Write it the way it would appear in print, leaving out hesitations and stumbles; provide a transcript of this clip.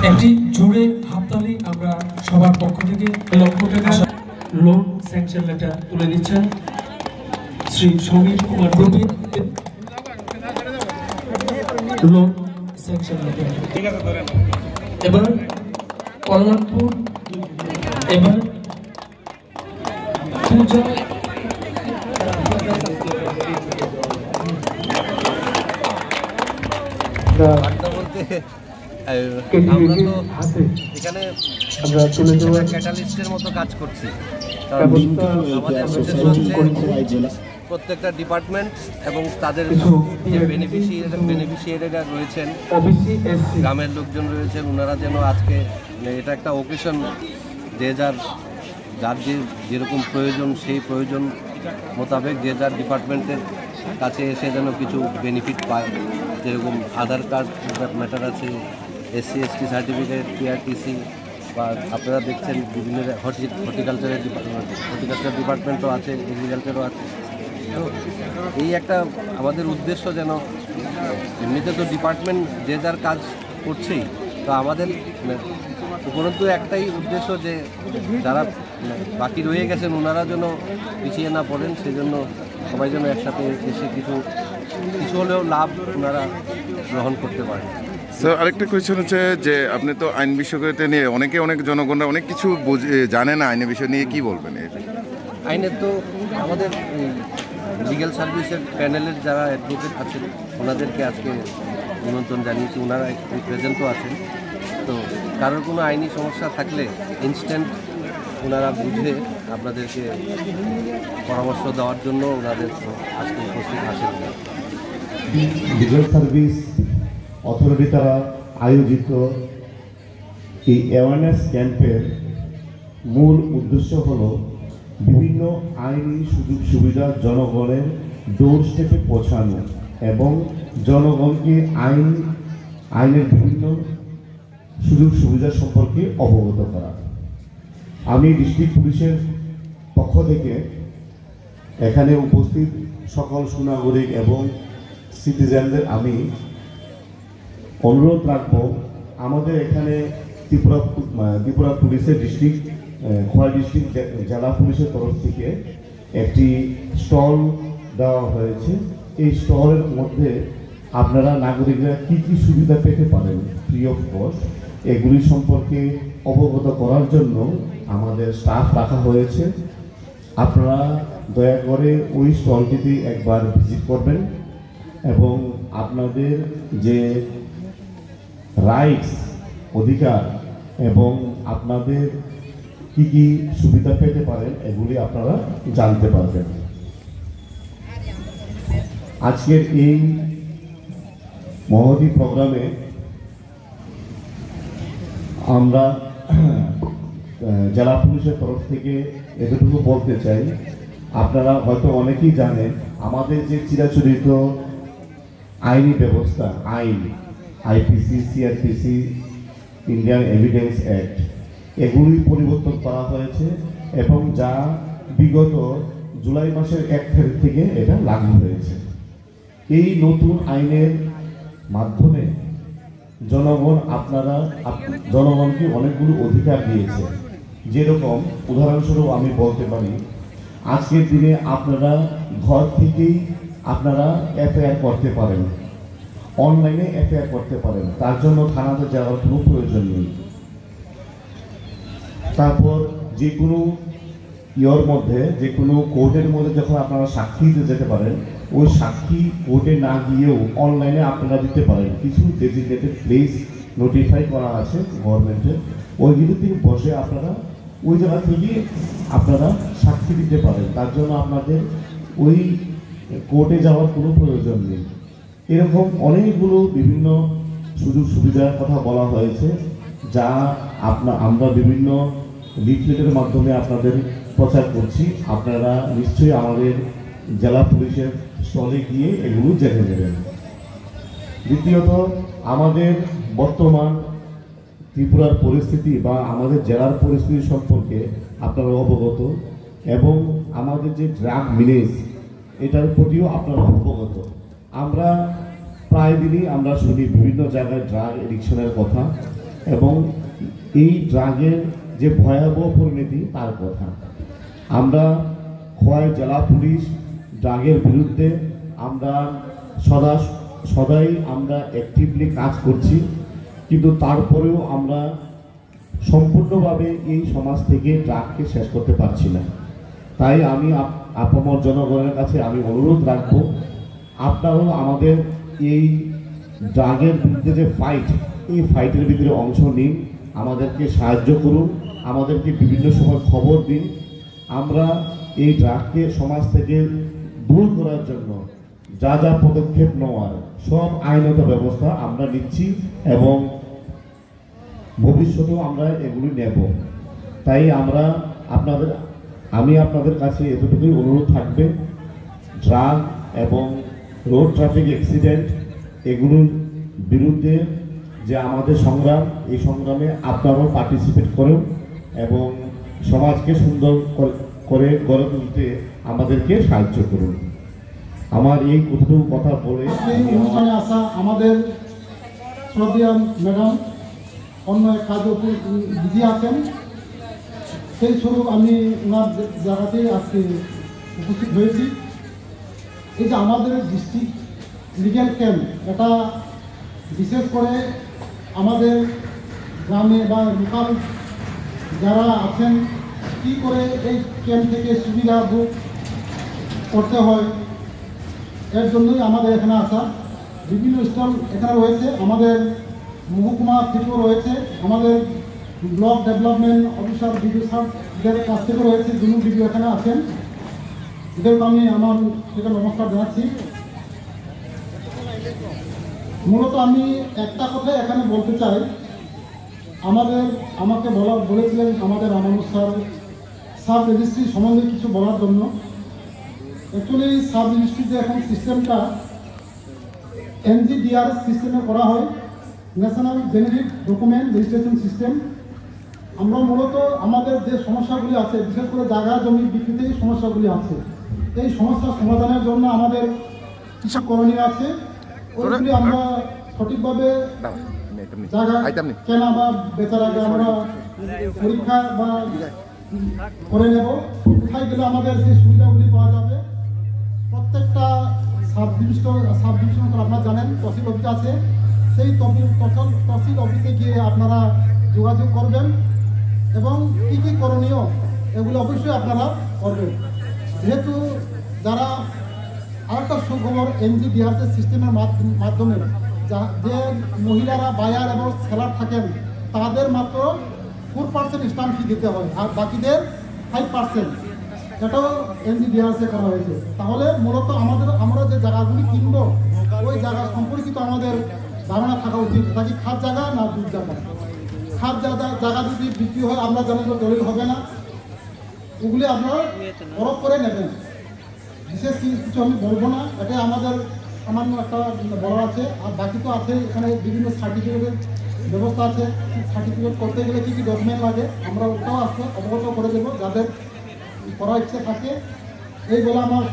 একটি জোরে হাততালি আমরা সবার পক্ষ থেকে লক্ষ টাকা লোন স্যাংশন লেটার তুলে দিচ্ছেন শ্রী সমীর কুমার দেবী। লোন স্যাংশন লেটার এবার কল্যাণপুর, এবার পূজা আমরা তো এখানে ক্যাটালিস্টের মতো কাজ করছি। প্রত্যেকটা ডিপার্টমেন্ট এবং তাদের যে বেনিফিশিয়ারিরা রয়েছেন, গ্রামের লোকজন রয়েছেন, ওনারা যেন আজকে এটা একটা ওকেশন, যে যার যেরকম প্রয়োজন সেই প্রয়োজন মোতাবেক যে যার ডিপার্টমেন্টের কাছে এসে যেন কিছু বেনিফিট পায়। যেরকম আধার কার্ড ম্যাটার আছে, SC/ST সার্টিফিকেট, PRTC, বা আপনারা দেখছেন বিভিন্ন হর্টিকালচার ডিপার্টমেন্টও আছে, এগ্রিকালচারও আছে। এই একটা আমাদের উদ্দেশ্য যেন, এমনিতে তো ডিপার্টমেন্ট যে যার কাজ করছেই, তো আমাদের উপরন্তু একটাই উদ্দেশ্য যে যারা বাকি রয়ে গেছেন ওনারা যেন পিছিয়ে না পড়েন, সেজন্য সবাই যেন একসাথে এসে কিছু হলেও লাভ ওনারা গ্রহণ করতে পারেন। স্যার, আরেকটা কোয়েশ্চেন হচ্ছে যে আপনি তো আইন বিষয়টা নিয়ে অনেক জনগণরা অনেক কিছু জানে না, আইনের বিষয় নিয়ে কি বলবেন? আইনের তো আমাদের লিগ্যাল সার্ভিসের প্যানেলের যারা অ্যাডভোকেট আছেন ওনাদেরকে আজকে নিমন্ত্রণ জানিয়েছি, ওনারা প্রেজেন্টও আছেন। তো কারোর কোনো আইনি সমস্যা থাকলে ইনস্ট্যান্ট ওনারা বুঝে আপনাদেরকে পরামর্শ দেওয়ার জন্য ওনাদের আজকে উপস্থিত আছেন। লিগ্যাল সার্ভিস অথরিটি দ্বারা আয়োজিত এই অ্যাওয়ারনেস ক্যাম্পের মূল উদ্দেশ্য হল বিভিন্ন আইনি সুযোগ সুবিধা জনগণের ডোর স্টেপে পৌঁছানো এবং জনগণকে আইনের বিভিন্ন সুযোগ সুবিধা সম্পর্কে অবগত করা। আমি ডিস্ট্রিক্ট পুলিশের পক্ষ থেকে এখানে উপস্থিত সকল সুনাগরিক এবং সিটিজেনদের আমি অনুরোধ রাখব, আমাদের এখানে ত্রিপুরা পুলিশের খোয়াই ডিস্ট্রিক্ট জেলা পুলিশের তরফ থেকে একটি স্টল দেওয়া হয়েছে। এই স্টলের মধ্যে আপনারা নাগরিকরা কি কি সুবিধা পেতে পারেন ফ্রি অফ কস্ট, এগুলি সম্পর্কে অবগত করার জন্য আমাদের স্টাফ রাখা হয়েছে। আপনারা দয়া করে ওই স্টলটিতে একবার ভিজিট করবেন এবং আপনাদের যে রাইটস, অধিকার এবং আপনাদের কি কি সুবিধা পেতে পারেন এগুলি আপনারা জানতে পারবেন। আজকের এই মহতী প্রোগ্রামে আমরা জেলা পুলিশের তরফ থেকে এতটুকু বলতে চাই, আপনারা হয়তো অনেকেই জানেন আমাদের যে চিরাচরিত আইনি ব্যবস্থা, IPC, CRPC, Indian evidence act, এগুলি পরিবর্তন করা হয়েছে এবং যা বিগত জুলাই মাসের 1 তারিখ থেকে এটা লাগু হয়েছে। এই নতুন আইনের মাধ্যমে জনগণকে অনেকগুলো অধিকার দিয়েছে। যেরকম উদাহরণস্বরূপ আমি বলতে পারি, আজকের দিনে আপনারা ঘর থেকেই আপনারা FIR করতে পারেন, অনলাইনে FIR করতে পারেন, তার জন্য থানাতে যাওয়ার কোনো প্রয়োজন নেই। তারপর যে কোনো যে কোনো কোর্টের মধ্যে যখন আপনারা সাক্ষী দিতে যেতে পারেন, ওই সাক্ষী কোর্টে না গিয়েও অনলাইনে আপনারা দিতে পারেন। কিছু ডেজিগনেটেড প্লেস নোটিফাই করা আছে গভর্নমেন্টের, ওইগুলো থেকে বসে আপনারা ওই জায়গা থেকে আপনারা সাক্ষী দিতে পারেন, তার জন্য আপনাদের ওই কোর্টে যাওয়ার কোনো প্রয়োজন নেই। এরকম অনেকগুলো বিভিন্ন সুযোগ সুবিধার কথা বলা হয়েছে, যা আমরা বিভিন্ন লিফলেটের মাধ্যমে আপনাদের প্রচার করছি। আপনারা নিশ্চয়ই আমাদের জেলা পুলিশের স্টলে গিয়ে এগুলো জেনে নেবেন। দ্বিতীয়ত, আমাদের বর্তমান ত্রিপুরার পরিস্থিতি বা আমাদের জেলার পরিস্থিতি সম্পর্কে আপনারা অবগত, এবং আমাদের যে ড্রাগ মিনেজ এটার প্রতিও আপনারা অবগত। আমরা প্রায় দিনই আমরা শুনি বিভিন্ন জায়গায় ড্রাগ এডিকশনের কথা এবং এই ড্রাগের যে ভয়াবহ পরিণতি তার কথা। আমরা খোয়াই জেলা পুলিশ ড্রাগের বিরুদ্ধে আমরা সদাই আমরা অ্যাক্টিভলি কাজ করছি, কিন্তু তারপরেও আমরা সম্পূর্ণভাবে এই সমাজ থেকে ড্রাগকে শেষ করতে পারছি না। তাই আমি আপামর জনগণের কাছে আমি অনুরোধ রাখব, আপনারাও আমাদের এই ড্রাগের বিরুদ্ধে যে ফাইট, এই ফাইটের ভিতরে অংশ নিন, আমাদেরকে সাহায্য করুন, আমাদেরকে বিভিন্ন সময় খবর দিন। আমরা এই ড্রাগকে সমাজ থেকে দূর করার জন্য যা যা পদক্ষেপ নেওয়ার সব আইনত ব্যবস্থা আমরা নিচ্ছি এবং ভবিষ্যতেও আমরা এগুলি নেব। তাই আমি আপনাদের কাছে এতটুকুই অনুরোধ থাকবে, ড্রাগ এবং রোড ট্রাফিক অ্যাক্সিডেন্ট এগুলোর বিরুদ্ধে যে আমাদের সংগ্রাম, এই সংগ্রামে আপনারাও পার্টিসিপেট করুন এবং সমাজকে সুন্দর করে গড়ে তুলতে আমাদেরকে সাহায্য করুন। আমার এই কতটুকু কথা বলে অনুষ্ঠানে আসা আমাদের শ্রদ্ধেয় ম্যাডাম অন্য এক কাজে বিজি আছেন, সেই স্বরূপ আমি ওনার জায়গাতে আজকে উপস্থিত হয়েছি। এই যে আমাদের ডিস্ট্রিক্ট লিগ্যাল ক্যাম্প, এটা বিশেষ করে আমাদের গ্রামে বা লোকাল যারা আছেন কী করে এই ক্যাম্প থেকে সুবিধা ভোগ করতে হয়, এর জন্যই আমাদের এখানে আসা। বিভিন্ন স্টল এখানে রয়েছে, আমাদের মহকুমা থেকেও রয়েছে, আমাদের ব্লক ডেভেলপমেন্ট অফিসার বিডিও সাহেবদের কাছ থেকে রয়েছে, দুজন বিডিও এখানে আছেন, এদেরকে আমি আমার থেকে নমস্কার জানাচ্ছি। মূলত আমি একটা কথাই এখানে বলতে চাই, আমাকে বলেছিলেন আমাদের আমানুষ স্যার সাব রেজিস্ট্রি সম্বন্ধে কিছু বলার জন্য। অ্যাকচুয়ালি সাব রেজিস্ট্রিতে এখন সিস্টেমটা NGDRS সিস্টেমে করা হয়, national generic document registration system. আমরা মূলত আমাদের যে সমস্যাগুলি আছে, বিশেষ করে জায়গা জমি বিক্রিতে এই সমস্যাগুলি আছে, এই সমস্যার সমাধানের জন্য আমাদের কিছু করণীয় আছে, ওইগুলি আমরা সঠিকভাবে জায়গা কেনা বা বেচার আগে আমরা পরীক্ষা বা করে নেব, কোথায় গেলে আমাদের সেই সুবিধাগুলি পাওয়া যাবে। প্রত্যেকটা সাব ডিভিশন আপনারা জানেন তহসিল অফিস আছে, সেই তহসিল অফিসে গিয়ে আপনারা যোগাযোগ করবেন এবং কী কী করণীয় এগুলো অবশ্যই আপনারা করবেন। যেহেতু যারা আরেকটা সুখবর, NGDRS সিস্টেমের মাধ্যমে যে মহিলারা বায়ার এবং সেলার থাকেন তাদের মাত্র 4% স্ট্যাম্প ফি দিতে হয়, আর বাকিদের 5%, এটাও NGDRS করা হয়েছে। তাহলে মূলত আমরা যে জায়গাগুলি কিনবো ওই জায়গা সম্পর্কিত আমাদের ধারণা থাকা উচিত, নাকি খাদ জায়গা না দুধ জায়গা। খাদ জায়গা যদি বিক্রি হয় আমরা জানেন দলিল হবে না, ওগুলি আপনারা বরফ করে নেবেন। বিশেষ কিছু আমি বলবো না, এটা আমাদের সামান্য একটা বলা আছে, আর বাকি তো আছে এখানে বিভিন্ন সার্টিফিকেটের ব্যবস্থা আছে। সার্টিফিকেট করতে গেলে কী কী ডকুমেন্ট লাগে আমরা ওটাও আসতে অবগত করে দেবো যাদের করার ইচ্ছে থাকে। এই বলে আমার